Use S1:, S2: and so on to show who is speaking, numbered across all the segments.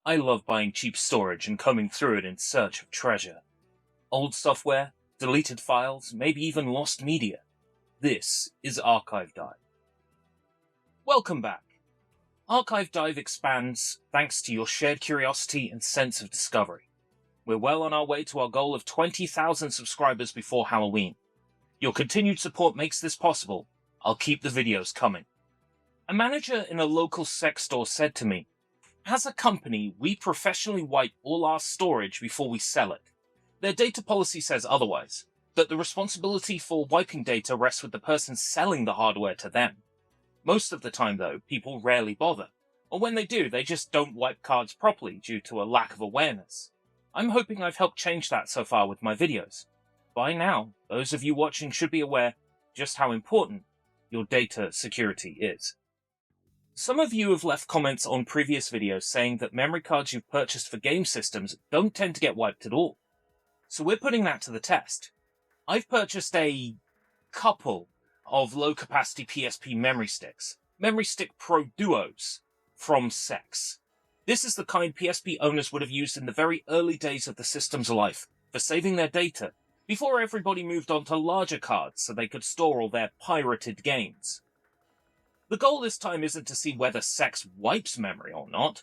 S1: I love buying cheap storage and combing through it in search of treasure. Old software, deleted files, maybe even lost media. This is Archive Dive. Welcome back. Archive Dive expands thanks to your shared curiosity and sense of discovery. We're well on our way to our goal of 20,000 subscribers before Halloween. Your continued support makes this possible. I'll keep the videos coming. A manager in a local sex store said to me, "As a company, we professionally wipe all our storage before we sell it. Their data policy says otherwise, that the responsibility for wiping data rests with the person selling the hardware to them. Most of the time, though, people rarely bother, or when they do, they just don't wipe cards properly due to a lack of awareness. I'm hoping I've helped change that so far with my videos. By now, those of you watching should be aware just how important your data security is." Some of you have left comments on previous videos saying that memory cards you've purchased for game systems don't tend to get wiped at all. So we're putting that to the test. I've purchased a couple of low-capacity PSP memory sticks, Memory Stick Pro Duos, from Sex. This is the kind PSP owners would have used in the very early days of the system's life for saving their data, before everybody moved on to larger cards so they could store all their pirated games. The goal this time isn't to see whether Sex wipes memory or not.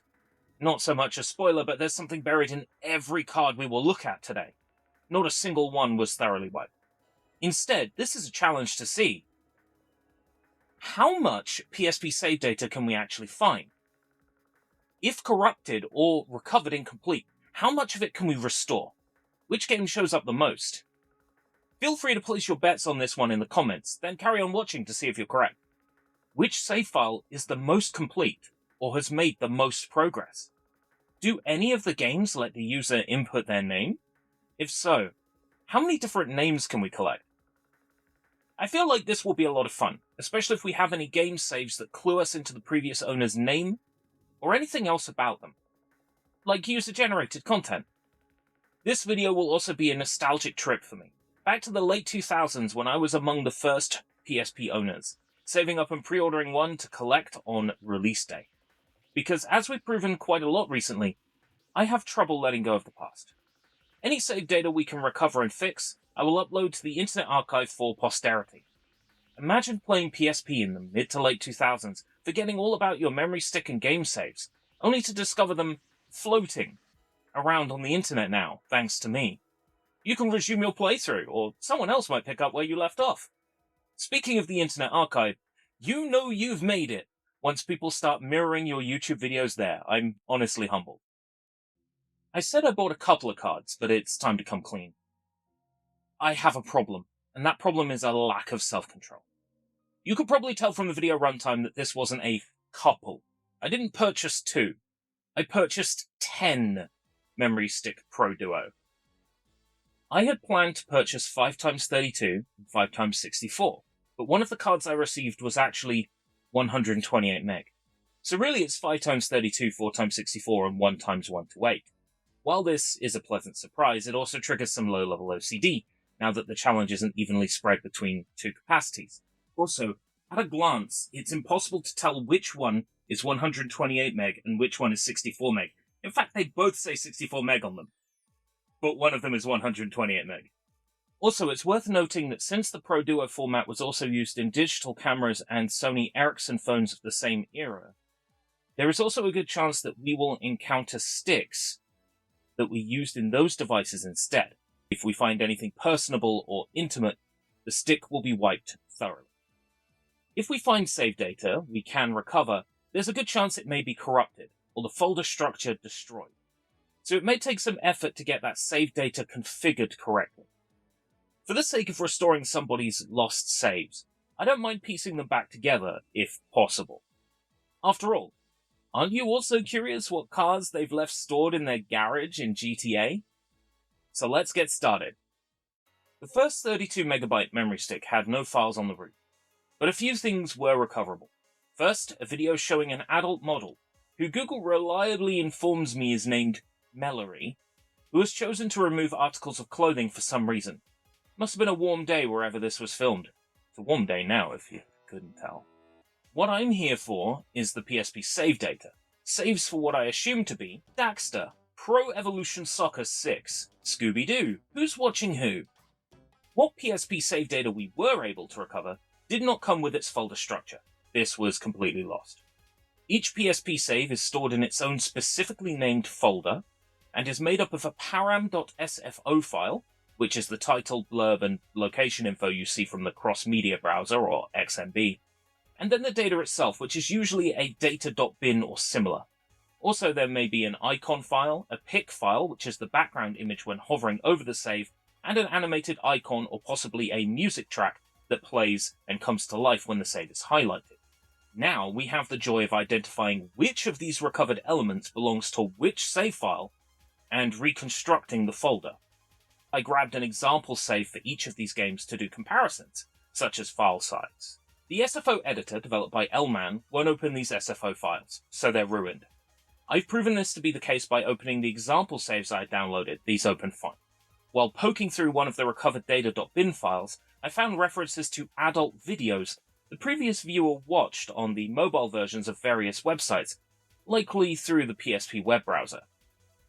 S1: Not so much a spoiler, but there's something buried in every card we will look at today. Not a single one was thoroughly wiped. Instead, this is a challenge to see how much PSP save data can we actually find? If corrupted or recovered incomplete, how much of it can we restore? Which game shows up the most? Feel free to place your bets on this one in the comments, then carry on watching to see if you're correct. Which save file is the most complete, or has made the most progress? Do any of the games let the user input their name? If so, how many different names can we collect? I feel like this will be a lot of fun, especially if we have any game saves that clue us into the previous owner's name, or anything else about them, like user-generated content. This video will also be a nostalgic trip for me, back to the late 2000s when I was among the first PSP owners, saving up and pre-ordering one to collect on release day. Because as we've proven quite a lot recently, I have trouble letting go of the past. Any save data we can recover and fix, I will upload to the Internet Archive for posterity. Imagine playing PSP in the mid to late 2000s, forgetting all about your memory stick and game saves, only to discover them floating around on the internet now, thanks to me. You can resume your playthrough, or someone else might pick up where you left off. Speaking of the Internet Archive, you know you've made it once people start mirroring your YouTube videos there. I'm honestly humbled. I said I bought a couple of cards, but it's time to come clean. I have a problem, and that problem is a lack of self-control. You could probably tell from the video runtime that this wasn't a couple. I didn't purchase 2. I purchased 10 Memory Stick Pro Duo. I had planned to purchase 5x32 and 5x64, but one of the cards I received was actually 128 meg. So really it's 5x32, 4x64, and 1x128. While this is a pleasant surprise, it also triggers some low-level OCD, now that the challenge isn't evenly spread between 2 capacities. Also, at a glance, it's impossible to tell which one is 128 meg and which one is 64 meg. In fact, they both say 64 meg on them, but one of them is 128 meg. Also, it's worth noting that since the Pro Duo format was also used in digital cameras and Sony Ericsson phones of the same era, there is also a good chance that we will encounter sticks that we used in those devices instead. If we find anything personable or intimate, the stick will be wiped thoroughly. If we find save data we can recover, there's a good chance it may be corrupted, or the folder structure destroyed. So it may take some effort to get that save data configured correctly. For the sake of restoring somebody's lost saves, I don't mind piecing them back together, if possible. After all, aren't you also curious what cars they've left stored in their garage in GTA? So let's get started. The first 32 megabyte memory stick had no files on the root, but a few things were recoverable. First, a video showing an adult model, who Google reliably informs me is named Mallory, who has chosen to remove articles of clothing for some reason. Must have been a warm day wherever this was filmed. It's a warm day now, if you couldn't tell. What I'm here for is the PSP save data. saves for what I assume to be Daxter, Pro Evolution Soccer 6, Scooby-Doo, Who's Watching Who? What PSP save data we were able to recover did not come with its folder structure. This was completely lost. Each PSP save is stored in its own specifically named folder, and is made up of a param.sfo file, which is the title, blurb, and location info you see from the cross-media browser, or XMB, and then the data itself, which is usually a data.bin or similar. Also, there may be an icon file, a pic file, which is the background image when hovering over the save, and an animated icon or possibly a music track that plays and comes to life when the save is highlighted. Now we have the joy of identifying which of these recovered elements belongs to which save file, and reconstructing the folder. I grabbed an example save for each of these games to do comparisons, such as file size. The SFO editor developed by Elman won't open these SFO files, so they're ruined. I've proven this to be the case by opening the example saves I downloaded, these open fine. While poking through one of the recovered data.bin files, I found references to adult videos the previous viewer watched on the mobile versions of various websites, likely through the PSP web browser.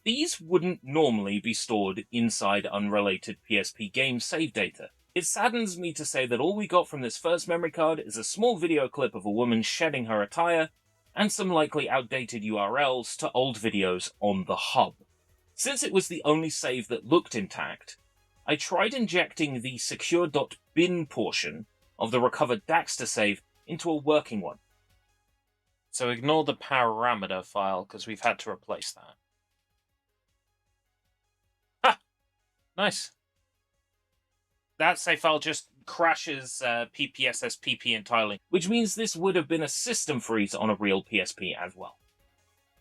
S1: These wouldn't normally be stored inside unrelated PSP game save data. It saddens me to say that all we got from this first memory card is a small video clip of a woman shedding her attire, and some likely outdated URLs to old videos on the hub. Since it was the only save that looked intact, I tried injecting the secure.bin portion of the recovered Daxter save into a working one. So ignore the parameter file, because we've had to replace that. Ha! Nice. That save file just crashes PPSSPP entirely, which means this would have been a system freeze on a real PSP as well.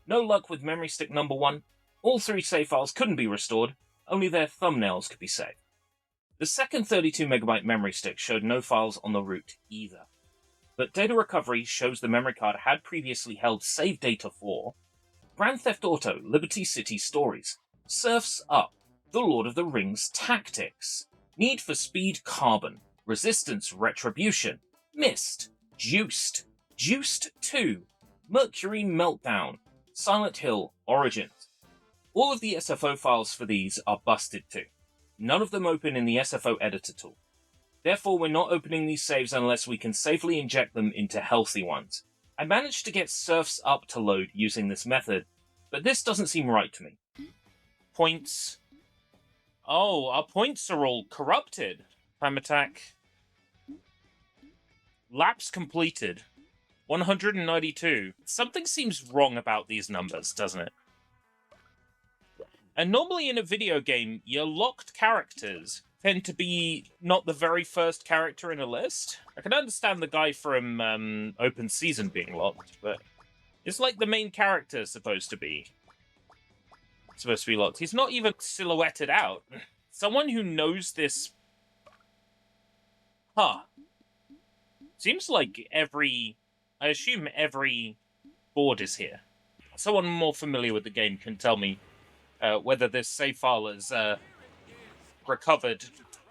S1: No luck with memory stick number 1. All 3 save files couldn't be restored, only their thumbnails could be saved. The second 32MB memory stick showed no files on the root either, but data recovery shows the memory card had previously held save data for Grand Theft Auto Liberty City Stories, Surf's Up, The Lord of the Rings Tactics, Need for Speed Carbon, Resistance Retribution, Myst, Juiced, Juiced 2, Mercury Meltdown, Silent Hill Origins. All of the SFO files for these are busted too. None of them open in the SFO editor tool. Therefore, we're not opening these saves unless we can safely inject them into healthy ones. I managed to get Surf's Up to load using this method, but this doesn't seem right to me. Points. Oh, our points are all corrupted. Time attack. Laps completed. 192. Something seems wrong about these numbers, doesn't it? And normally in a video game, your locked characters tend to be not the very first character in a list. I can understand the guy from Open Season being locked, but it's like the main character is supposed to be locked. He's not even silhouetted out. Someone who knows this... Huh. Seems like I assume every board is here. Someone more familiar with the game can tell me whether this save file is recovered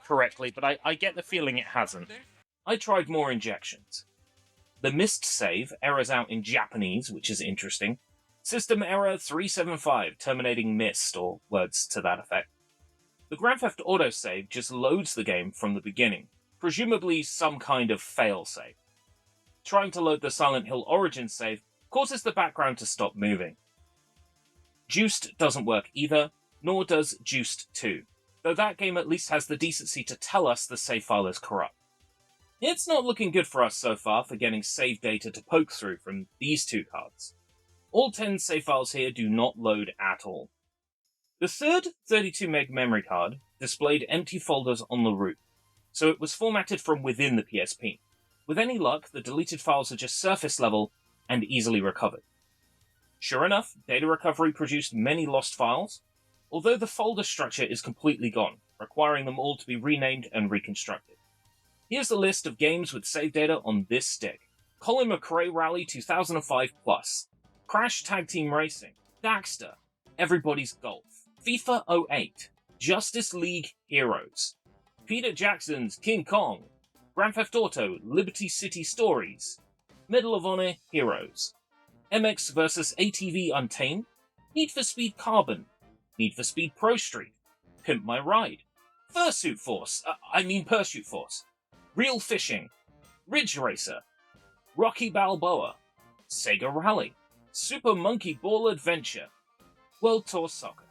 S1: correctly, but I get the feeling it hasn't. I tried more injections. The Myst save errors out in Japanese, which is interesting. System error 375, terminating Myst, or words to that effect. The Grand Theft Auto save just loads the game from the beginning, presumably some kind of fail save. Trying to load the Silent Hill Origins save causes the background to stop moving. Juiced doesn't work either, nor does Juiced 2, though that game at least has the decency to tell us the save file is corrupt. It's not looking good for us so far for getting save data to poke through from these 2 cards. All 10 save files here do not load at all. The third 32MB memory card displayed empty folders on the root, so it was formatted from within the PSP. With any luck, the deleted files are just surface level and easily recovered. Sure enough, data recovery produced many lost files, although the folder structure is completely gone, requiring them all to be renamed and reconstructed. Here's the list of games with save data on this stick. Colin McRae Rally 2005 Plus, Crash Tag Team Racing, Daxter, Everybody's Golf, FIFA 08, Justice League Heroes, Peter Jackson's King Kong, Grand Theft Auto Liberty City Stories, Medal of Honor Heroes, MX vs ATV Untamed, Need for Speed Carbon, Need for Speed Pro Street, Pimp My Ride, Pursuit Force, Real Fishing, Ridge Racer, Rocky Balboa, Sega Rally, Super Monkey Ball Adventure, World Tour Soccer.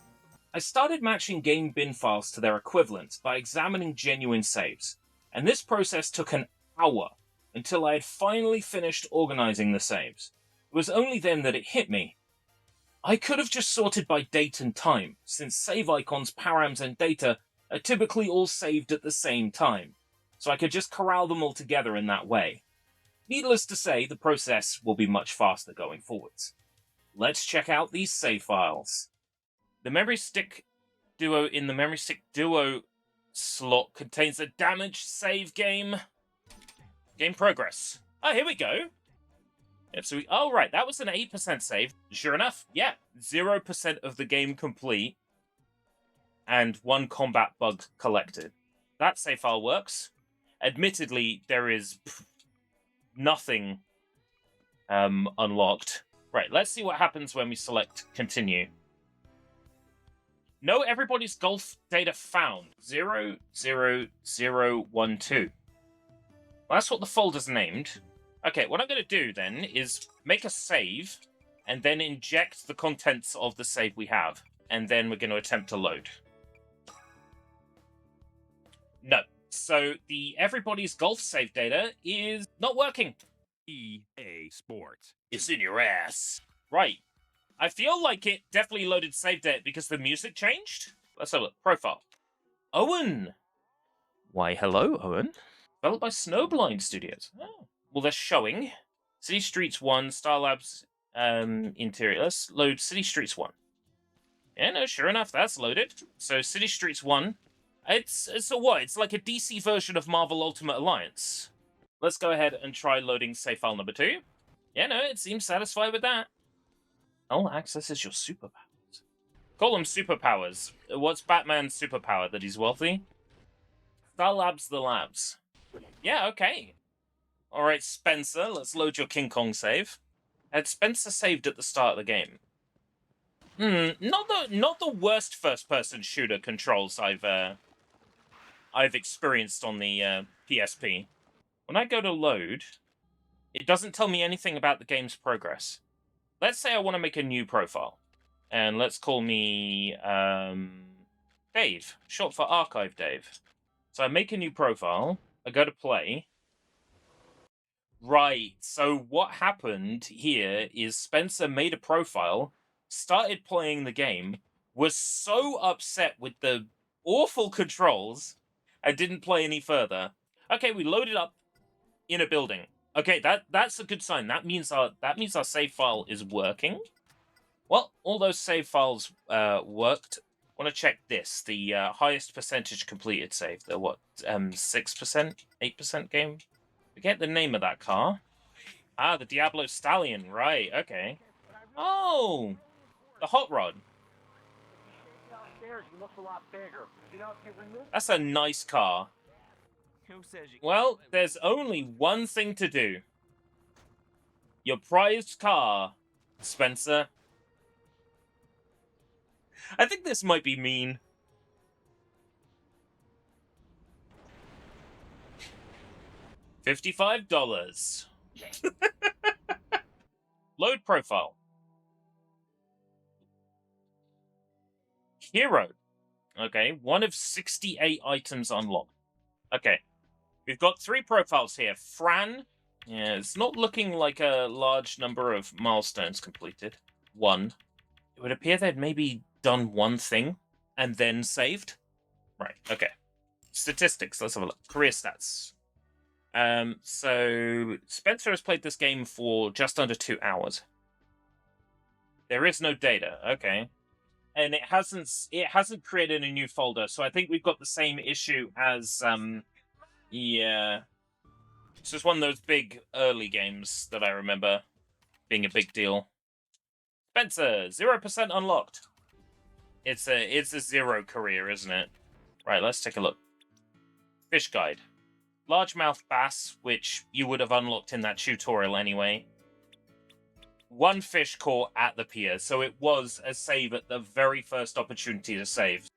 S1: I started matching game bin files to their equivalents by examining genuine saves, and this process took an hour until I had finally finished organizing the saves. It was only then that it hit me. I could have just sorted by date and time, since save icons, params, and data are typically all saved at the same time, so I could just corral them all together in that way. Needless to say, the process will be much faster going forwards. Let's check out these save files. The memory stick duo in the memory stick duo slot contains a damaged save game. Game progress. Oh, here we go. Yep, so oh, right, that was an 8% save. Sure enough, yeah, 0% of the game complete and 1 combat bug collected. That save file works. Admittedly, there is nothing unlocked. Right, let's see what happens when we select continue. No, everybody's golf data found. 00012. Well, that's what the folder's named. Okay, what I'm going to do then is make a save and then inject the contents of the save we have. And then we're going to attempt to load. No. So the everybody's golf save data is not working.
S2: EA Sports.
S1: It's in your ass. Right. I feel like it definitely loaded save data because the music changed. Let's have a look. Profile. Owen. Why, hello, Owen. Developed by Snowblind Studios. Oh. Well, they're showing City Streets 1, Star Labs interior. Let's load City Streets 1. Yeah, no, sure enough, that's loaded. So City Streets 1. It's a what? It's like a DC version of Marvel Ultimate Alliance. Let's go ahead and try loading save file number 2. Yeah, no, it seems satisfied with that. All accesses your superpowers. Call them superpowers. What's Batman's superpower? That he's wealthy? Star Labs the Labs. Yeah, okay. Alright, Spencer, let's load your King Kong save. Had Spencer saved at the start of the game? Not the worst first-person shooter controls I've experienced on the PSP. When I go to load, it doesn't tell me anything about the game's progress. Let's say I want to make a new profile. And let's call me Dave, short for Archive Dave. So I make a new profile, I go to play. Right, so what happened here is Spencer made a profile, started playing the game, was so upset with the awful controls, and didn't play any further. Okay, we loaded up in a building. Okay, that's a good sign. That means our save file is working. Well, all those save files worked. I want to check this. The highest percentage completed save. The what? 6%? 8% game? Forget the name of that car. Ah, the Diablo Stallion. Right, okay. Oh! The Hot Rod. That's a nice car. Well, there's only one thing to do. Your prized car, Spencer. I think this might be mean. $55. Load profile. Hero. Okay, one of 68 items unlocked. Okay, we've got 3 profiles here. Fran. Yeah, it's not looking like a large number of milestones completed. 1. It would appear they'd maybe done one thing and then saved. Right, okay. Statistics, let's have a look. Career stats. So Spencer has played this game for just under 2 hours. There is no data, okay. And it hasn't created a new folder, so I think we've got the same issue as yeah. It's just one of those big early games that I remember being a big deal. Spencer, 0% unlocked. It's a 0 career, isn't it? Right, let's take a look. Fish guide. Largemouth bass, which you would have unlocked in that tutorial anyway. one fish caught at the pier, so it was a save at the very first opportunity to save.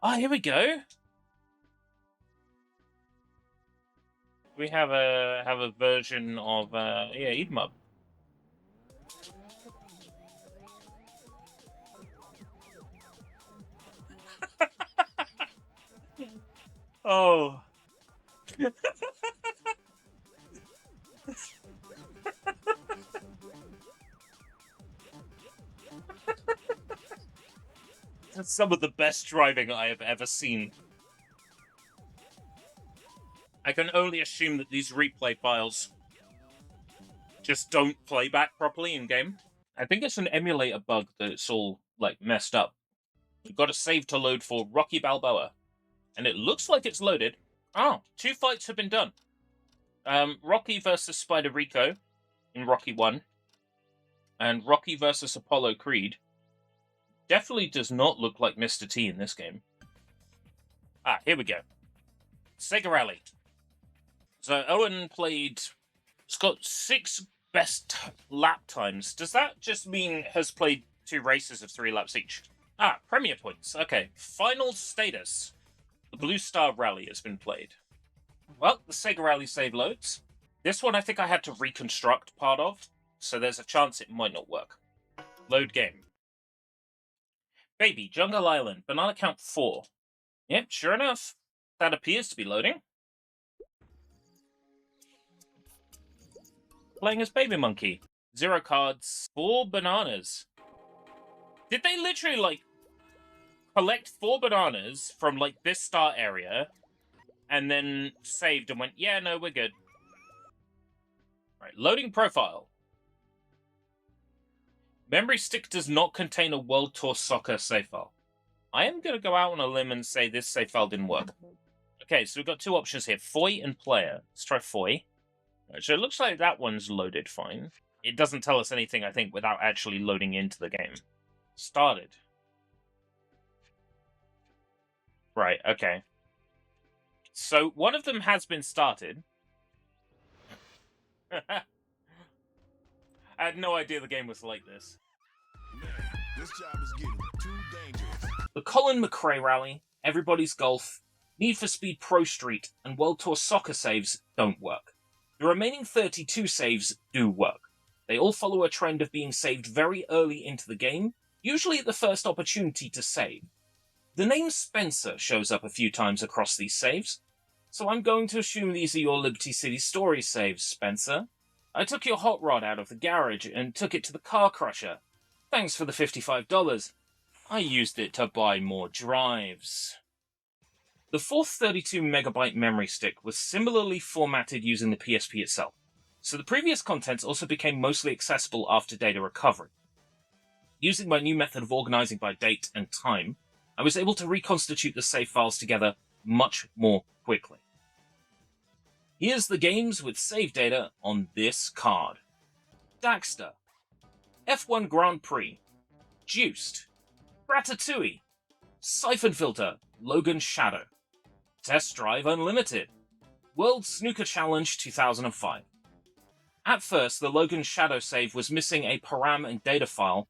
S1: Ah, here we go. We have a version of yeah, eat 'em up. Oh. That's some of the best driving I have ever seen. I can only assume that these replay files just don't play back properly in game. I think it's an emulator bug that it's all like messed up. We've got a save to load for Rocky Balboa, and it looks like it's loaded. Oh, 2 fights have been done. Rocky versus Spider Rico in Rocky 1, and Rocky versus Apollo Creed. Definitely does not look like Mr. T in this game. Ah, here we go. Sega Rally. So Owen played... It's got 6 best lap times. Does that just mean has played 2 races of 3 laps each? Ah, Premier points. Okay. Final status. The Blue Star Rally has been played. Well, the Sega Rally save loads. This one I think I had to reconstruct part of, so there's a chance it might not work. Load game. Baby, Jungle Island, banana count 4. Yep, sure enough. That appears to be loading. Playing as Baby Monkey. 0 cards, 4 bananas. Did they literally, like, collect 4 bananas from, like, this start area, and then saved and went, yeah, no, we're good. Right, loading profile. Memory stick does not contain a World Tour Soccer save file. I am going to go out on a limb and say this save file didn't work. Okay, so we've got 2 options here, Foy and Player. Let's try Foy. Right, so it looks like that one's loaded fine. It doesn't tell us anything, I think, without actually loading into the game. Started. Right, okay. So one of them has been started. I had no idea the game was like this.
S3: Man, this job is getting too dangerous.
S1: The Colin McRae Rally, Everybody's Golf, Need for Speed Pro Street, and World Tour Soccer saves don't work. The remaining 32 saves do work. They all follow a trend of being saved very early into the game, usually at the first opportunity to save. The name Spencer shows up a few times across these saves, so I'm going to assume these are your Liberty City Stories saves, Spencer. I took your hot rod out of the garage and took it to the car crusher. Thanks for the $55. I used it to buy more drives. The fourth 32MB memory stick was similarly formatted using the PSP itself, so the previous contents also became mostly accessible after data recovery. Using my new method of organizing by date and time, I was able to reconstitute the save files together much more quickly. Here's the games with save data on this card. Daxter, F1 Grand Prix, Juiced, Ratatouille, Siphon Filter, Logan Shadow, Test Drive Unlimited, World Snooker Challenge 2005. At first, the Logan Shadow save was missing a param and data file,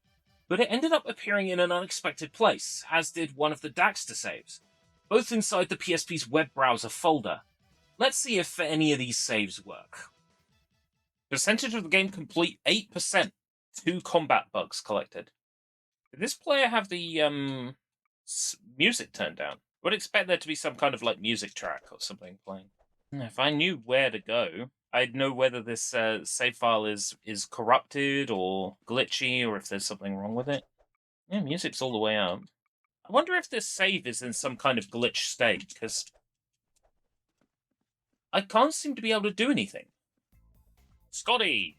S1: but it ended up appearing in an unexpected place, as did one of the Daxter saves, both inside the PSP's web browser folder. Let's see if any of these saves work. Percentage of the game complete 8%. 2 combat bugs collected. Did this player have the music turned down? Would expect there to be some kind of like music track or something playing. If I knew where to go, I'd know whether this save file is corrupted or glitchy or if there's something wrong with it. Yeah, music's all the way up. I wonder if this save is in some kind of glitch state, because I can't seem to be able to do anything. Scotty!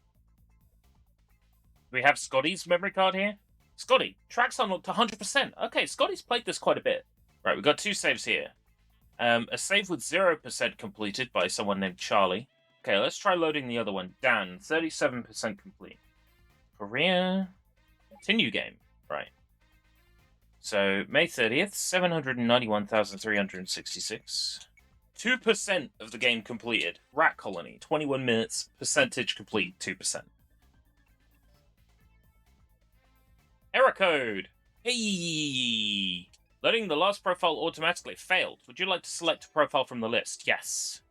S1: Do we have Scotty's memory card here? Scotty, tracks unlocked 100%. Okay, Scotty's played this quite a bit. Right, we've got 2 saves here. A save with 0% completed by someone named Charlie. Okay, let's try loading the other one. Dan, 37% complete. Korea. Continue game. Right. So, May 30th, 791,366. 2% of the game completed. Rat Colony, 21 minutes. Percentage complete, 2%. Error code! Hey! Loading the last profile automatically failed. Would you like to select a profile from the list? Yes.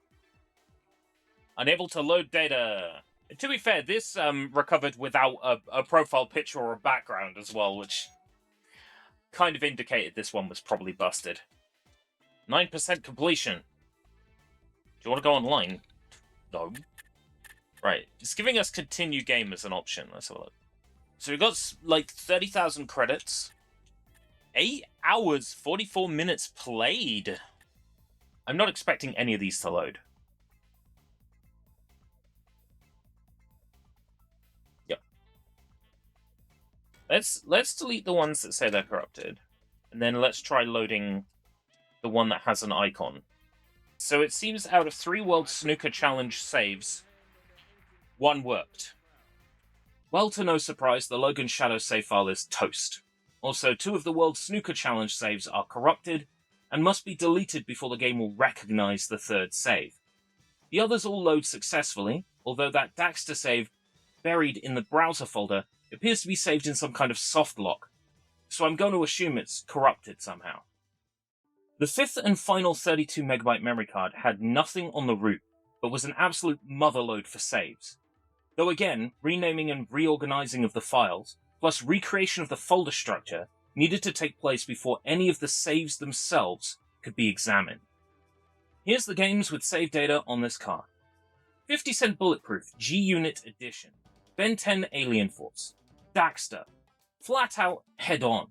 S1: Unable to load data. To be fair, this recovered without a profile picture or a background as well, which kind of indicated this one was probably busted. 9% completion. Do you want to go online? No. Right, it's giving us continue game as an option. Let's have a look. So we've got like 30,000 credits. 8 hours, 44 minutes played. I'm not expecting any of these to load. Yep. Let's delete the ones that say they're corrupted. And then let's try loading the one that has an icon. So it seems out of 3 World Snooker Challenge saves, 1 worked. Well, to no surprise, the Logan Shadow save file is toast. Also, 2 of the World Snooker Challenge saves are corrupted and must be deleted before the game will recognize the 3rd save. The others all load successfully, although that Daxter save buried in the browser folder appears to be saved in some kind of soft lock, so I'm going to assume it's corrupted somehow. The 5th and final 32MB memory card had nothing on the root, but was an absolute motherload for saves. Though again, renaming and reorganizing of the files, plus recreation of the folder structure, needed to take place before any of the saves themselves could be examined. Here's the games with save data on this card. 50 Cent Bulletproof G-Unit Edition, Ben 10 Alien Force, Daxter, Flat Out Head On,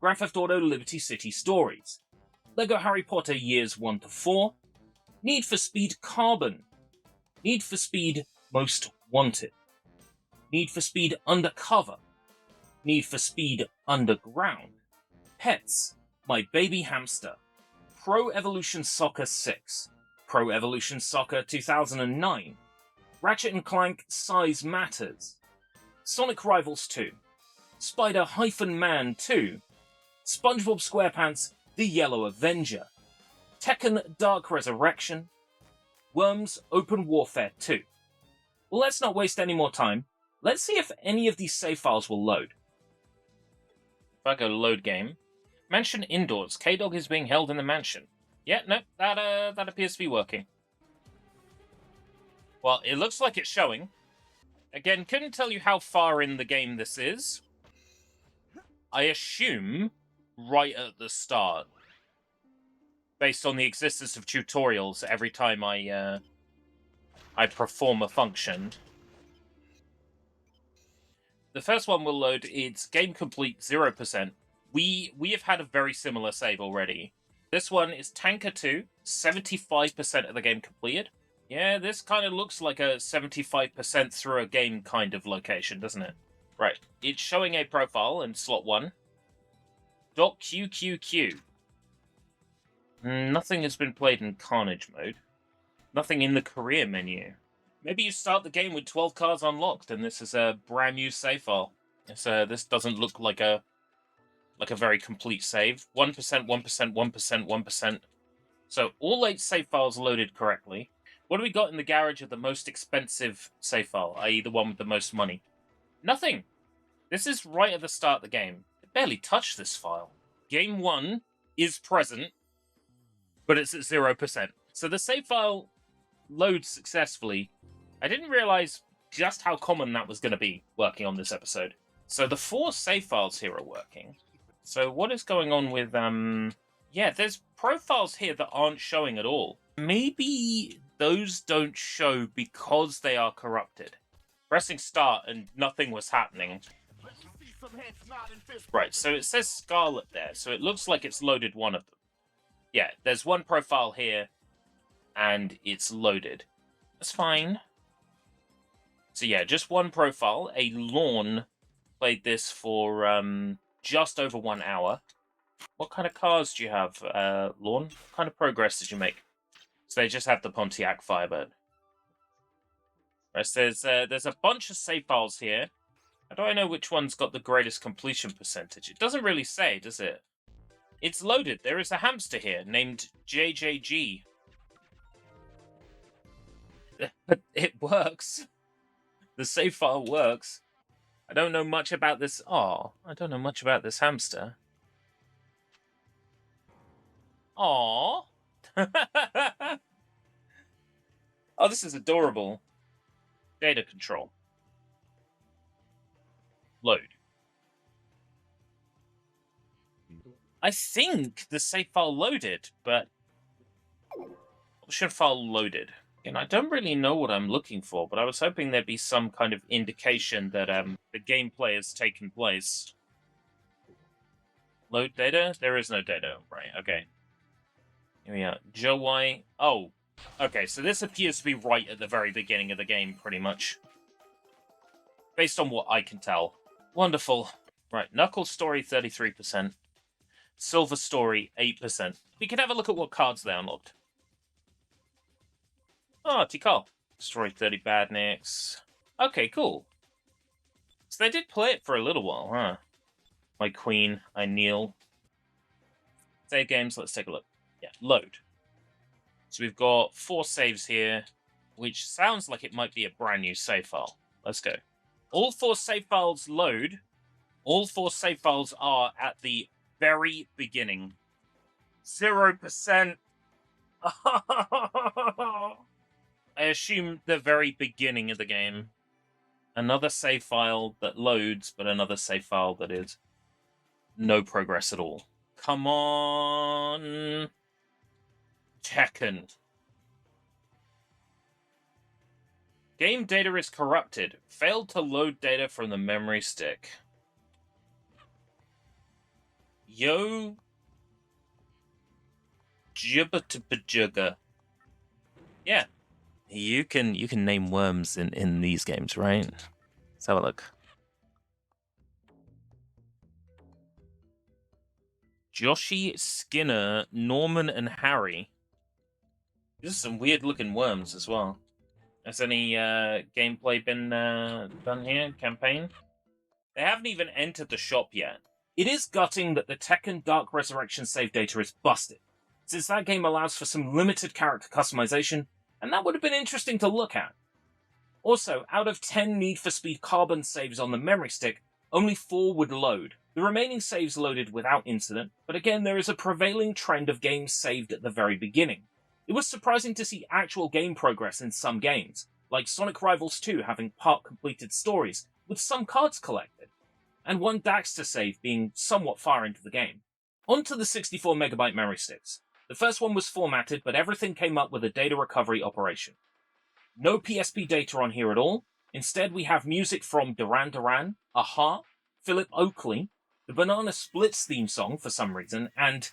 S1: Grand Theft Auto Liberty City Stories, Lego Harry Potter Years 1 to 4, Need for Speed Carbon, Need for Speed Most Wanted, Need for Speed Undercover, Need for Speed Underground, Pets, My Baby Hamster, Pro Evolution Soccer 6, Pro Evolution Soccer 2009, Ratchet & Clank Size Matters, Sonic Rivals 2, Spider-Man 2, SpongeBob SquarePants The Yellow Avenger, Tekken Dark Resurrection, Worms Open Warfare 2. Well, let's not waste any more time. Let's see if any of these save files will load. If I go load game, mansion indoors. K-Dog is being held in the mansion. Yeah, no, that appears to be working. Well, it looks like it's showing. Again, couldn't tell you how far in the game this is. I assume right at the start, based on the existence of tutorials every time I perform a function. The first one will load. It's game complete 0%. We have had a very similar save already. This one is Tanker 2, 75% of the game completed. Yeah, this kind of looks like a 75% through a game kind of location, doesn't it? Right, it's showing a profile in slot 1. .QQQ. Nothing has been played in Carnage mode. Nothing in the career menu. Maybe you start the game with 12 cards unlocked, and this is a brand new save file. This doesn't look like a very complete save. 1%, 1%, 1%, 1%. So all 8 save files loaded correctly. What do we got in the garage of the most expensive save file, i.e. the one with the most money? Nothing! This is right at the start of the game. I barely touched this file. Game 1 is present, but it's at 0%. So the save file loads successfully. I didn't realize just how common that was going to be working on this episode. So the 4 save files here are working. So what is going on with, yeah, there's profiles here that aren't showing at all. Maybe those don't show because they are corrupted. Pressing start and nothing was happening. Right, so it says Scarlet there, so it looks like it's loaded one of them. Yeah, there's one profile here, and it's loaded. That's fine. So yeah, just one profile. A Lawn played this for just over 1 hour. What kind of cars do you have, Lawn? What kind of progress did you make? So they just have the Pontiac Firebird. Right, so there's a bunch of save files here. How do I know which one's got the greatest completion percentage? It doesn't really say, does it? It's loaded. There is a hamster here named JJG. But it works. The save file works. I don't know much about this. Oh, I don't know much about this hamster. Aww. Oh, this is adorable. Data control. Load. I think the save file loaded, but option file loaded. And I don't really know what I'm looking for, but I was hoping there'd be some kind of indication that the gameplay has taken place. Load data? There is no data. Right, okay. Here we are. Joe Y. Oh, okay, so this appears to be right at the very beginning of the game, pretty much. Based on what I can tell. Wonderful. Right, Knuckles story, 33%. Silver story, 8%. We can have a look at what cards they unlocked. Oh, Tikal. Story 30 Badniks. Okay, cool. So they did play it for a little while, huh? My queen, I kneel. Save games, let's take a look. Yeah, load. So we've got 4 saves here, which sounds like it might be a brand new save file. Let's go. All 4 save files load. All 4 save files are at the very beginning. 0%. I assume the very beginning of the game. Another save file that loads, but another save file that is no progress at all. Come on. Tekken. Game data is corrupted. Failed to load data from the memory stick. Yo. Jibba-tibba-jugga. Yeah. You can name worms in these games, right? Let's have a look. Joshi, Skinner, Norman, and Harry. These are some weird-looking worms as well. Has any gameplay been done here? Campaign? They haven't even entered the shop yet. It is gutting that the Tekken Dark Resurrection save data is busted, since that game allows for some limited character customization, and that would have been interesting to look at. Also, out of 10 Need for Speed Carbon saves on the memory stick, only 4 would load. The remaining saves loaded without incident, but again there is a prevailing trend of games saved at the very beginning. It was surprising to see actual game progress in some games, like Sonic Rivals 2 having part-completed stories, with some cards collected, and one Daxter save being somewhat far into the game. On to the 64MB memory sticks. The first one was formatted, but everything came up with a data recovery operation. No PSP data on here at all. Instead, we have music from Duran Duran, Aha, Philip Oakley, the Banana Splits theme song for some reason, and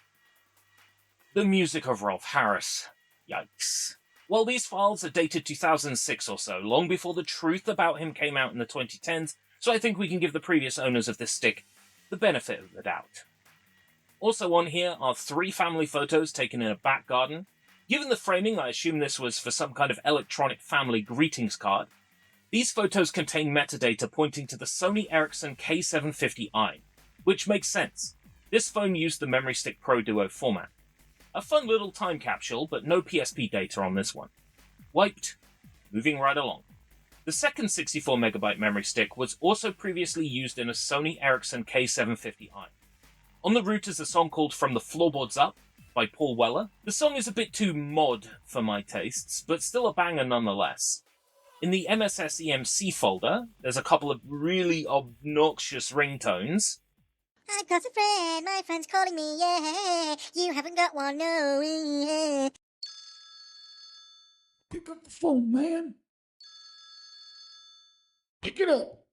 S1: the music of Rolf Harris. Yikes. Well, these files are dated 2006 or so, long before the truth about him came out in the 2010s, so I think we can give the previous owners of this stick the benefit of the doubt. Also on here are 3 family photos taken in a back garden. Given the framing, I assume this was for some kind of electronic family greetings card. These photos contain metadata pointing to the Sony Ericsson K750i, which makes sense. This phone used the Memory Stick Pro Duo format. A fun little time capsule, but no PSP data on this one. Wiped. Moving right along. The second 64MB memory stick was also previously used in a Sony Ericsson K750i. On the root is a song called From the Floorboards Up by Paul Weller. The song is a bit too mod for my tastes, but still a banger nonetheless. In the MSS EMC folder, there's a couple of really obnoxious ringtones.
S4: I've got a friend, my friend's calling me, yeah. You haven't got one, no, yeah.
S5: Pick up the phone, man. Pick it up.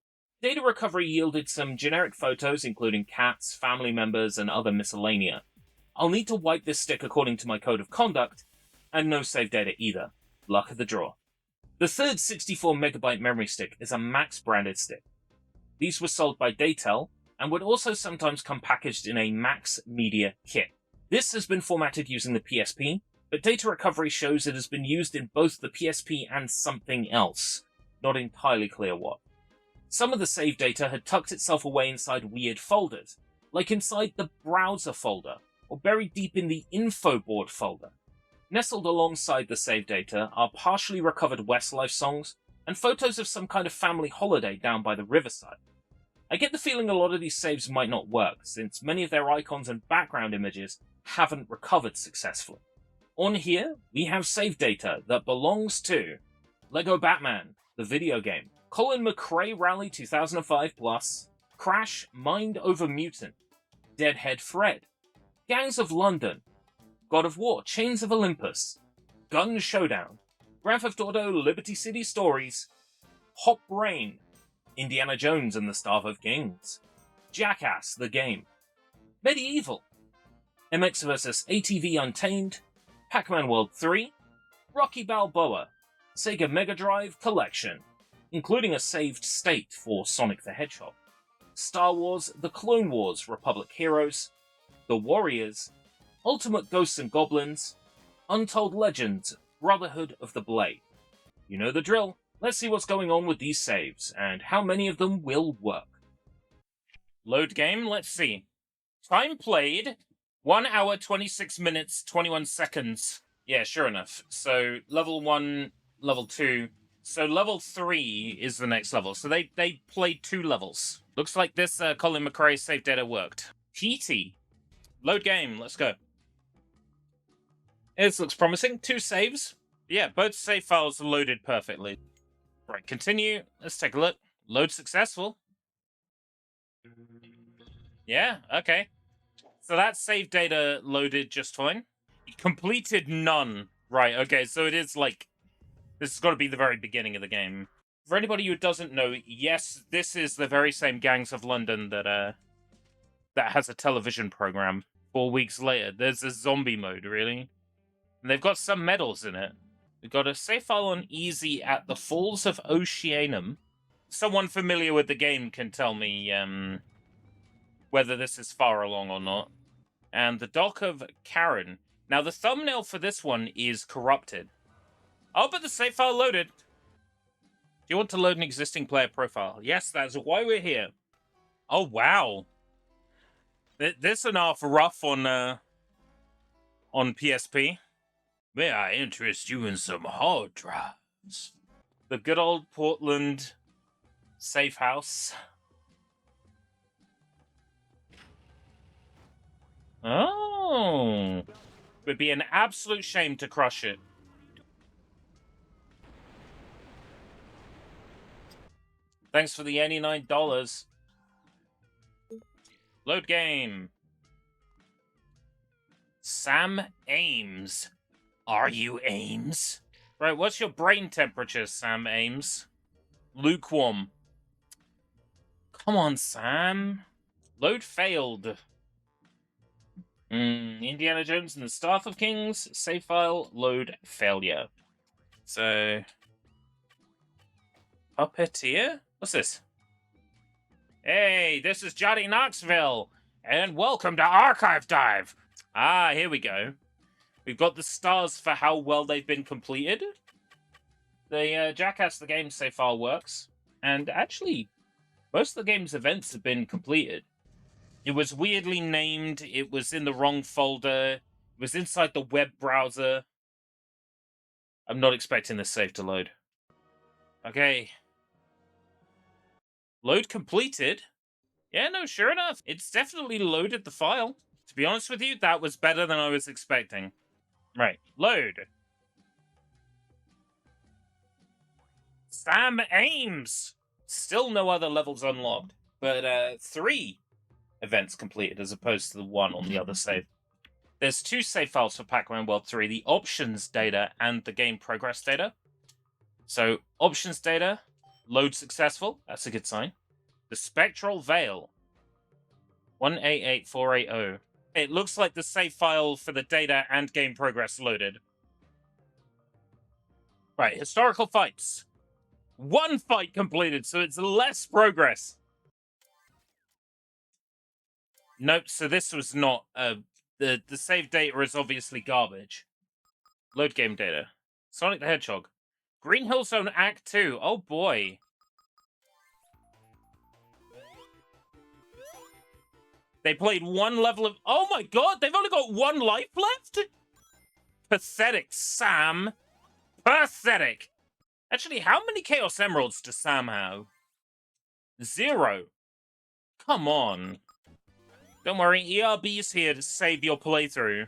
S1: Data recovery yielded some generic photos, including cats, family members, and other miscellanea. I'll need to wipe this stick according to my code of conduct, and no save data either. Luck of the draw. The third 64MB memory stick is a Max branded stick. These were sold by Daytel, and would also sometimes come packaged in a Max Media kit. This has been formatted using the PSP, but data recovery shows it has been used in both the PSP and something else. Not entirely clear what. Some of the save data had tucked itself away inside weird folders, like inside the browser folder, or buried deep in the info board folder. Nestled alongside the save data are partially recovered Westlife songs, and photos of some kind of family holiday down by the riverside. I get the feeling a lot of these saves might not work, since many of their icons and background images haven't recovered successfully. On here, we have save data that belongs to Lego Batman, the video game, Colin McRae Rally 2005 Plus, Crash Mind Over Mutant, Deadhead Fred, Gangs of London, God of War Chains of Olympus, Gun Showdown, Grand Theft Auto Liberty City Stories, Hop Brain, Indiana Jones and the Staff of Kings, Jackass the Game, Medieval, MX vs ATV Untamed, Pac-Man World 3, Rocky Balboa, Sega Mega Drive Collection, including a saved state for Sonic the Hedgehog, Star Wars The Clone Wars Republic Heroes, The Warriors, Ultimate Ghosts and Goblins, Untold Legends Brotherhood of the Blade. You know the drill. Let's see what's going on with these saves, and how many of them will work. Load game, let's see. Time played, 1 hour, 26 minutes, 21 seconds. Yeah, sure enough. So, level 1, level 2. So, level 3 is the next level. So, they played 2 levels. Looks like this Colin McRae save data worked. PT. Load game, let's go. This looks promising. 2 saves. Yeah, both save files are loaded perfectly. Right, continue. Let's take a look. Load successful. Yeah, okay. So that save data loaded just fine. Completed none. Right, okay, so it is like... This has got to be the very beginning of the game. For anybody who doesn't know, yes, this is the very same Gangs of London that has a television program. 4 weeks later. There's a zombie mode, really. And they've got some medals in it. We've got a save file on easy at the Falls of Oceanum. Someone familiar with the game can tell me whether this is far along or not. And the Dock of Karen. Now, the thumbnail for this one is corrupted. Oh, but the save file loaded. Do you want to load an existing player profile? Yes, that's why we're here. Oh, wow. This enough rough on PSP. May I interest you in some hard drives? The good old Portland safe house. Oh. It would be an absolute shame to crush it. Thanks for the $89. Load game. Sam Ames. Are you Ames? Right, what's your brain temperature, Sam Ames? Lukewarm. Come on, Sam. Load failed. Indiana Jones and the Staff of Kings. Save file. Load failure. So... Puppeteer? What's this? Hey, this is Johnny Knoxville. And welcome to Archive Dive. Ah, here we go. We've got the stars for how well they've been completed. The Jackass the Game save file works. And actually, most of the game's events have been completed. It was weirdly named. It was in the wrong folder. It was inside the web browser. I'm not expecting this save to load. Okay. Load completed. Yeah, no, sure enough. It's definitely loaded the file. To be honest with you, that was better than I was expecting. Right, load. Sam Ames! Still no other levels unlocked, but 3 events completed as opposed to the 1 on the other save. There's 2 save files for Pac-Man World 3, the options data and the game progress data. So, options data, load successful, that's a good sign. The Spectral Veil, 188480. It looks like the save file for the data and game progress loaded. Right, historical fights. 1 fight completed, so it's less progress. Nope, so this was not... the save data is obviously garbage. Load game data. Sonic the Hedgehog. Green Hill Zone Act 2. Oh boy. They played 1 level of... Oh my god, they've only got 1 life left? Pathetic, Sam. Pathetic. Actually, how many Chaos Emeralds does Sam have? 0. Come on. Don't worry, ERB's here to save your playthrough.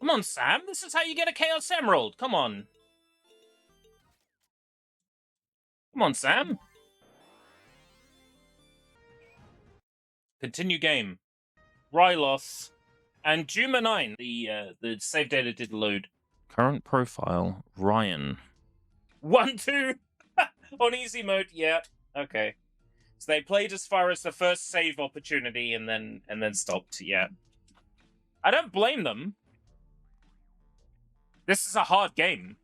S1: Come on, Sam. This is how you get a Chaos Emerald. Come on. Come on, Sam. Continue game. Rylos. And Juma 9. The save data did load. Current profile, Ryan. 1-2 on easy mode, yeah. Okay. So they played as far as the first save opportunity and then stopped, yeah. I don't blame them. This is a hard game,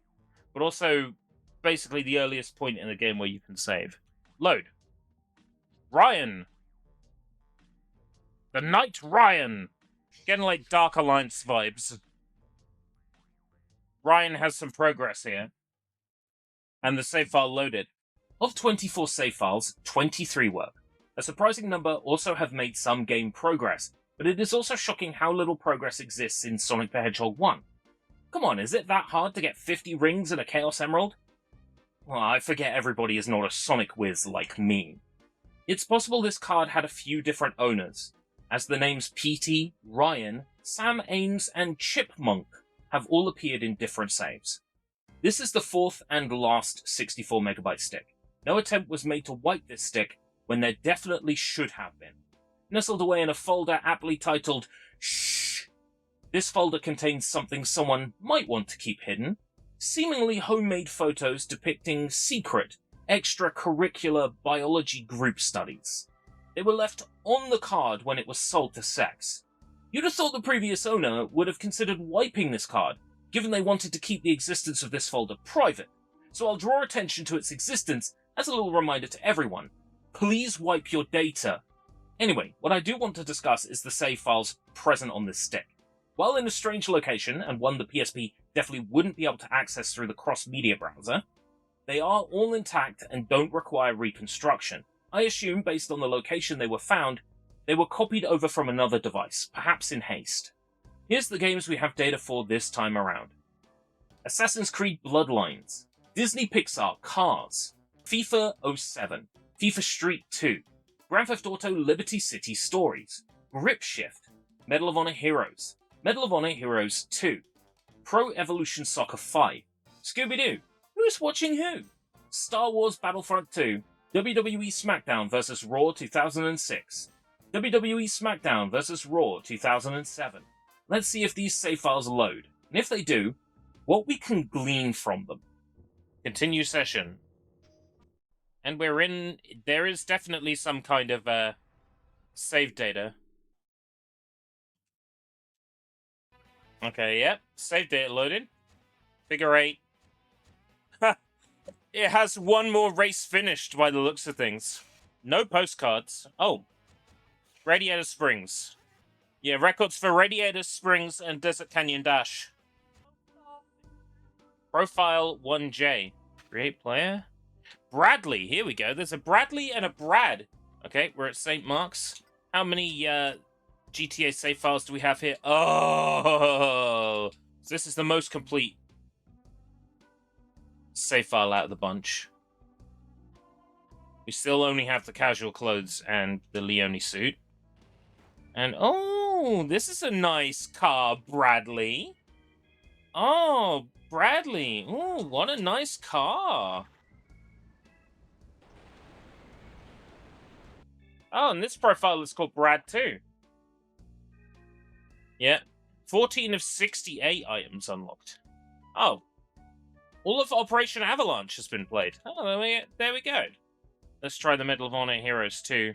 S1: but also basically the earliest point in the game where you can save. Load. Ryan. The Knight Ryan. Getting like Dark Alliance vibes. Ryan has some progress here. And the save file loaded. Of 24 save files, 23 work. A surprising number also have made some game progress, but it is also shocking how little progress exists in Sonic the Hedgehog 1. Come on, is it that hard to get 50 rings and a Chaos Emerald? Well, I forget everybody is not a Sonic whiz like me. It's possible this card had a few different owners, as the names PT, Ryan, Sam Ames, and Chipmunk have all appeared in different saves. This is the fourth and last 64MB stick. No attempt was made to wipe this stick when there definitely should have been. Nestled away in a folder aptly titled Shh. This folder contains something someone might want to keep hidden. Seemingly homemade photos depicting secret, extracurricular biology group studies. They were left on the card when it was sold to Sex. You'd have thought the previous owner would have considered wiping this card, given they wanted to keep the existence of this folder private. So I'll draw attention to its existence as a little reminder to everyone. Please wipe your data. Anyway, what I do want to discuss is the save files present on this stick. While in a strange location, and one the PSP definitely wouldn't be able to access through the cross-media browser, they are all intact and don't require reconstruction. I assume, based on the location they were found, they were copied over from another device, perhaps in haste. Here's the games we have data for this time around. Assassin's Creed Bloodlines, Disney Pixar Cars, FIFA 07, FIFA Street 2, Grand Theft Auto Liberty City Stories, Grip Shift, Medal of Honor Heroes, Medal of Honor Heroes 2, Pro Evolution Soccer 5, Scooby-Doo, Who's Watching Who, Star Wars Battlefront 2, WWE SmackDown vs. Raw 2006, WWE SmackDown vs. Raw 2007. Let's see if these save files load, and if they do, what we can glean from them. Continue session. And there is definitely some kind of, save data. Okay, yep, save data loaded. Figure 8. It has one more race finished by the looks of things. No postcards. Oh. Radiator Springs. Yeah, records for Radiator Springs and Desert Canyon Dash. Profile 1J. Create player. Bradley. Here we go. There's a Bradley and a Brad. Okay, we're at St. Mark's. How many GTA save files do we have here? Oh! So this is the most complete save file out of the bunch. We still only have the casual clothes and the Leone suit. And, oh, this is a nice car, Bradley. Oh, Bradley. Oh, what a nice car. Oh, and this profile is called Brad too. Yeah. 14 of 68 items unlocked. Oh. All of Operation Avalanche has been played. Oh, there we go. Let's try the Medal of Honor Heroes 2.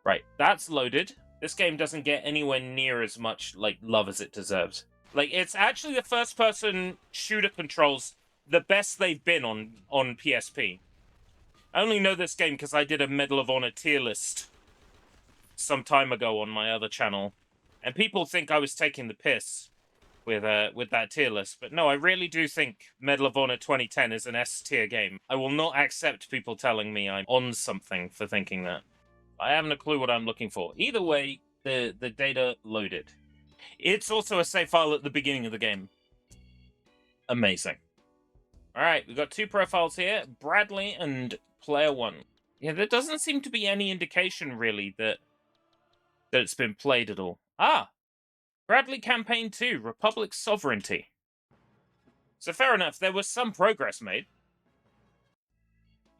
S1: Right, that's loaded. This game doesn't get anywhere near as much, like, love as it deserves. Like, it's actually the first-person shooter controls the best they've been on PSP. I only know this game because I did a Medal of Honor tier list some time ago on my other channel. And people think I was taking the piss with that tier list. But no, I really do think Medal of Honor 2010 is an S-tier game. I will not accept people telling me I'm on something for thinking that. I haven't a clue what I'm looking for. Either way, the data loaded. It's also a save file at the beginning of the game. Amazing. Alright, we've got two profiles here, Bradley and Player 1. Yeah, there doesn't seem to be any indication, really, that it's been played at all. Ah! Bradley Campaign 2, Republic Sovereignty. So fair enough, there was some progress made.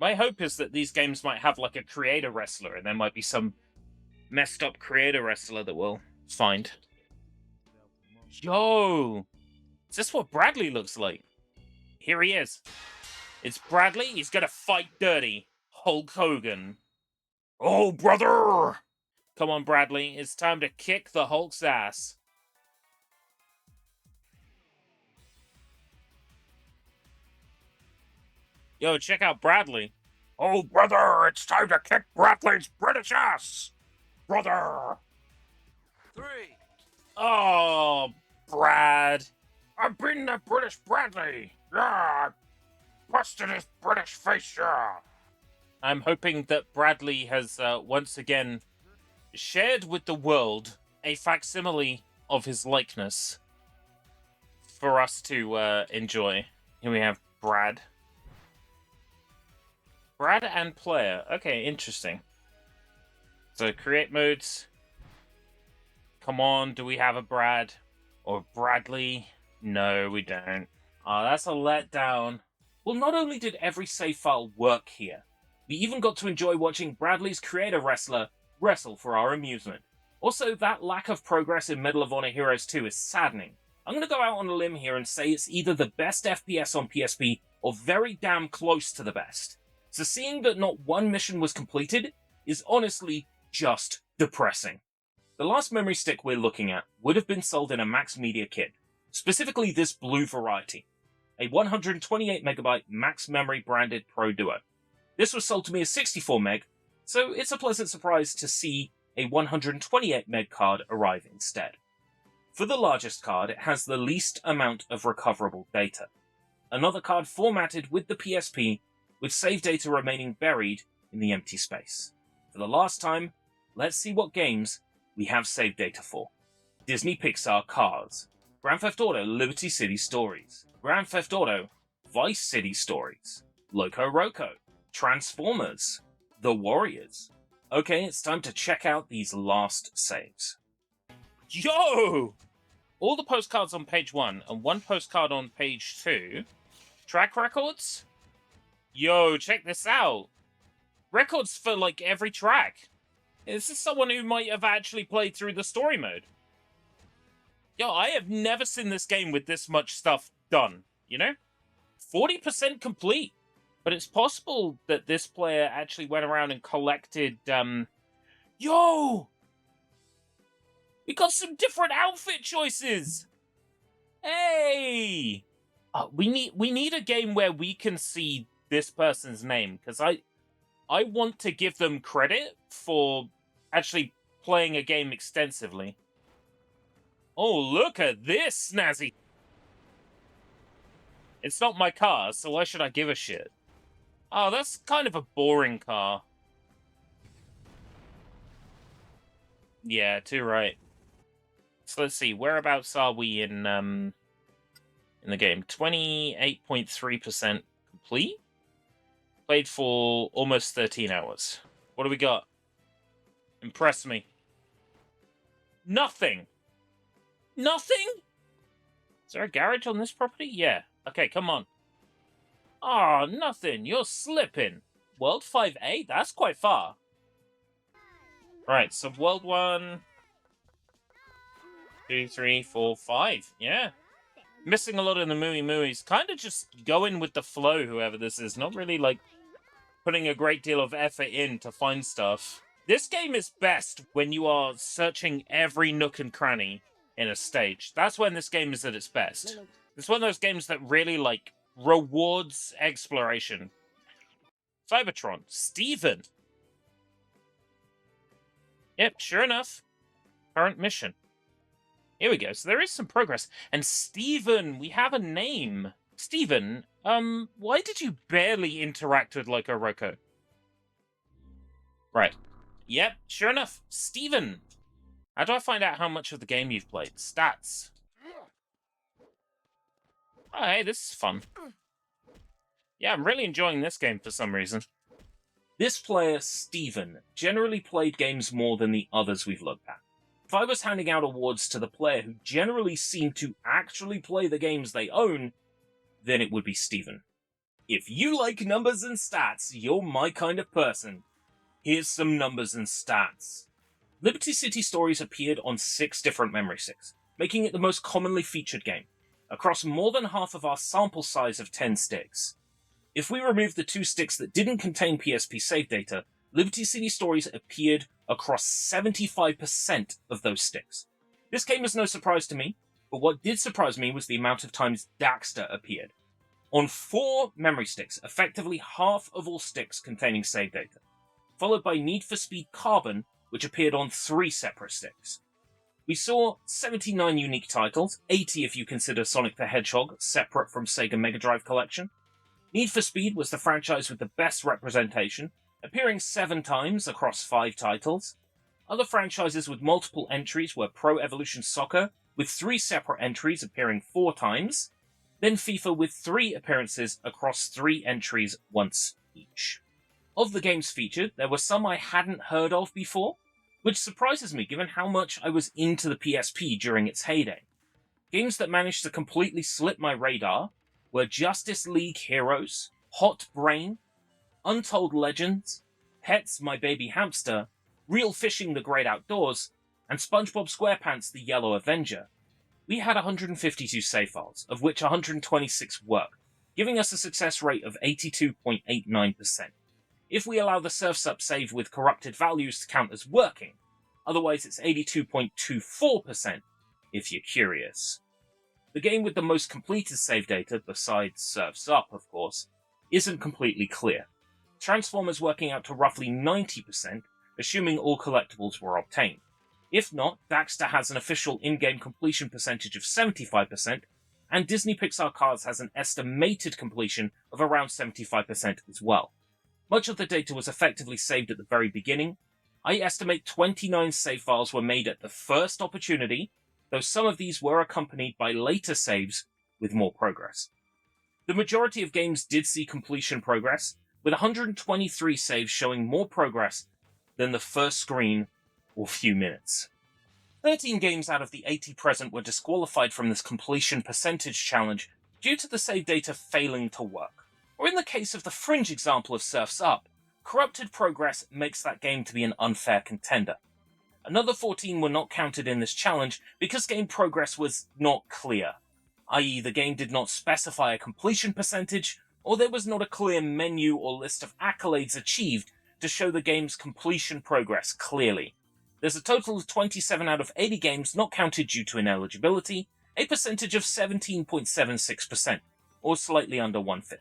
S1: My hope is that these games might have, like, a creator wrestler, and there might be some messed up creator wrestler that we'll find. Yo! Is this what Bradley looks like? Here he is. It's Bradley, he's gonna fight dirty. Hulk Hogan. Oh, brother! Come on, Bradley, it's time to kick the Hulk's ass. Yo, check out Bradley. Oh, brother, it's time to kick Bradley's British ass! Brother!
S6: 3.
S1: Oh, Brad. I've been the British Bradley. Yeah, busted his British face, yeah. I'm hoping that Bradley has once again shared with the world a facsimile of his likeness for us to enjoy. Here we have Brad. Brad and player. Okay, interesting. So, create modes. Come on, do we have a Brad? Or Bradley? No, we don't. Oh, that's a letdown. Well, not only did every save file work here, we even got to enjoy watching Bradley's creator wrestler wrestle for our amusement. Also, that lack of progress in Medal of Honor Heroes 2 is saddening. I'm going to go out on a limb here and say it's either the best FPS on PSP or very damn close to the best. So seeing that not one mission was completed is honestly just depressing. The last memory stick we're looking at would have been sold in a max media kit, specifically this blue variety, a 128MB max memory branded Pro Duo. This was sold to me as 64 meg, so it's a pleasant surprise to see a 128 meg card arrive instead. For the largest card, it has the least amount of recoverable data. Another card formatted with the PSP, with save data remaining buried in the empty space. For the last time, let's see what games we have save data for. Disney Pixar Cars, Grand Theft Auto Liberty City Stories, Grand Theft Auto Vice City Stories, Loco Roco, Transformers, The Warriors. Okay, it's time to check out these last saves. Yo! All the postcards on page 1 and one postcard on page 2. Track records? Yo, check this out. Records for, like, every track. This is someone who might have actually played through the story mode. Yo, I have never seen this game with this much stuff done, you know? 40% complete. But it's possible that this player actually went around and collected, Yo! We got some different outfit choices! Hey! We need a game where we can see this person's name, because I want to give them credit for actually playing a game extensively. Oh, look at this, snazzy! It's not my car, so why should I give a shit? Oh, that's kind of a boring car. Yeah, too right. So let's see, whereabouts are we in the game? 28.3% complete? Played for almost 13 hours. What do we got? Impress me. Nothing! Nothing? Is there a garage on this property? Yeah. Okay, come on. Oh, nothing. You're slipping. World 5A? That's quite far. Right, so World 1... 2, 3, 4, 5. Yeah. Missing a lot in the mooies. Kind of just going with the flow, whoever this is. Not really, like, putting a great deal of effort in to find stuff. This game is best when you are searching every nook and cranny in a stage. That's when this game is at its best. It's one of those games that really, like, rewards exploration. Cybertron. Steven. Yep, sure enough. Current mission. Here we go. So there is some progress. And Steven, we have a name. Steven, why did you barely interact with Loco Roco? Right. Yep, sure enough. Steven. How do I find out how much of the game you've played? Stats. Oh, hey, this is fun. Yeah, I'm really enjoying this game for some reason. This player, Steven, generally played games more than the others we've looked at. If I was handing out awards to the player who generally seemed to actually play the games they own, then it would be Steven. If you like numbers and stats, you're my kind of person. Here's some numbers and stats. Liberty City Stories appeared on 6 different memory sticks, making it the most commonly featured game, across more than half of our sample size of 10 sticks. If we remove the 2 sticks that didn't contain PSP Savedata, Liberty City Stories appeared across 75% of those sticks. This came as no surprise to me, but what did surprise me was the amount of times Daxter appeared. On 4 memory sticks, effectively half of all sticks containing Savedata, followed by Need for Speed Carbon, which appeared on 3 separate sticks. We saw 79 unique titles, 80 if you consider Sonic the Hedgehog separate from Sega Mega Drive Collection. Need for Speed was the franchise with the best representation, appearing 7 times across 5 titles. Other franchises with multiple entries were Pro Evolution Soccer, with 3 separate entries appearing 4 times, then FIFA with 3 appearances across 3 entries once each. Of the games featured, there were some I hadn't heard of before, which surprises me given how much I was into the PSP during its heyday. Games that managed to completely slip my radar were Justice League Heroes, Hot Brain, Untold Legends, Pets My Baby Hamster, Real Fishing The Great Outdoors, and SpongeBob SquarePants The Yellow Avenger. We had 152 save files, of which 126 worked, giving us a success rate of 82.89%. If we allow the Surf's Up save with corrupted values to count as working, otherwise it's 82.24%, if you're curious. The game with the most completed save data, besides Surf's Up of course, isn't completely clear. Transformers working out to roughly 90%, assuming all collectibles were obtained. If not, Daxter has an official in-game completion percentage of 75%, and Disney Pixar Cards has an estimated completion of around 75% as well. Much of the data was effectively saved at the very beginning. I estimate 29 save files were made at the first opportunity, though some of these were accompanied by later saves with more progress. The majority of games did see completion progress, with 123 saves showing more progress than the first screen or few minutes. 13 games out of the 80 present were disqualified from this completion percentage challenge due to the save data failing to work. Or in the case of the fringe example of Surf's Up, corrupted progress makes that game to be an unfair contender. Another 14 were not counted in this challenge because game progress was not clear, i.e. the game did not specify a completion percentage, or there was not a clear menu or list of accolades achieved to show the game's completion progress clearly. There's a total of 27 out of 80 games not counted due to ineligibility, a percentage of 17.76%, or slightly under 1/5.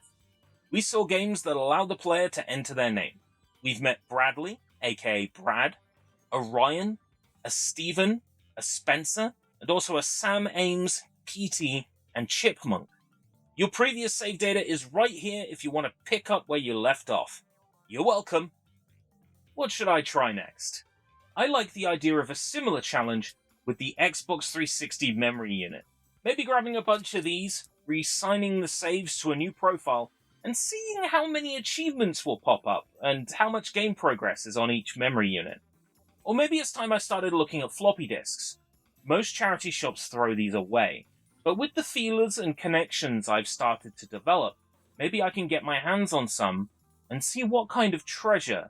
S1: We saw games that allow the player to enter their name. We've met Bradley, aka Brad, a Ryan, a Stephen, a Spencer, and also a Sam Ames, Petey, and Chipmunk. Your previous save data is right here if you want to pick up where you left off. You're welcome. What should I try next? I like the idea of a similar challenge with the Xbox 360 memory unit. Maybe grabbing a bunch of these, re-signing the saves to a new profile, and seeing how many achievements will pop up, and how much game progress is on each memory unit. Or maybe it's time I started looking at floppy disks. Most charity shops throw these away, but with the feelers and connections I've started to develop, maybe I can get my hands on some, and see what kind of treasure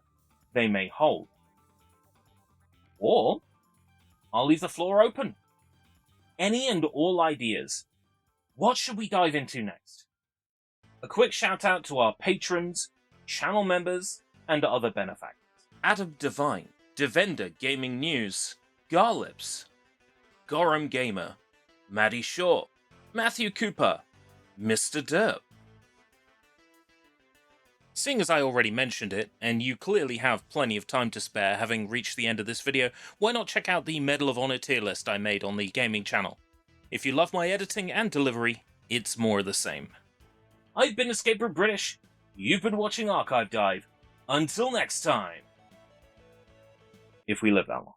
S1: they may hold. Or, I'll leave the floor open. Any and all ideas. What should we dive into next? A quick shout out to our patrons, channel members, and other benefactors. Adam Devine, Devender Gaming News, Garlips, Gorham Gamer, Maddie Shaw, Matthew Cooper, Mr. Derp. Seeing as I already mentioned it, and you clearly have plenty of time to spare having reached the end of this video, why not check out the Medal of Honor tier list I made on the gaming channel. If you love my editing and delivery, it's more of the same. I've been Escape Route British, you've been watching Archive Dive. Until next time. If we live that long.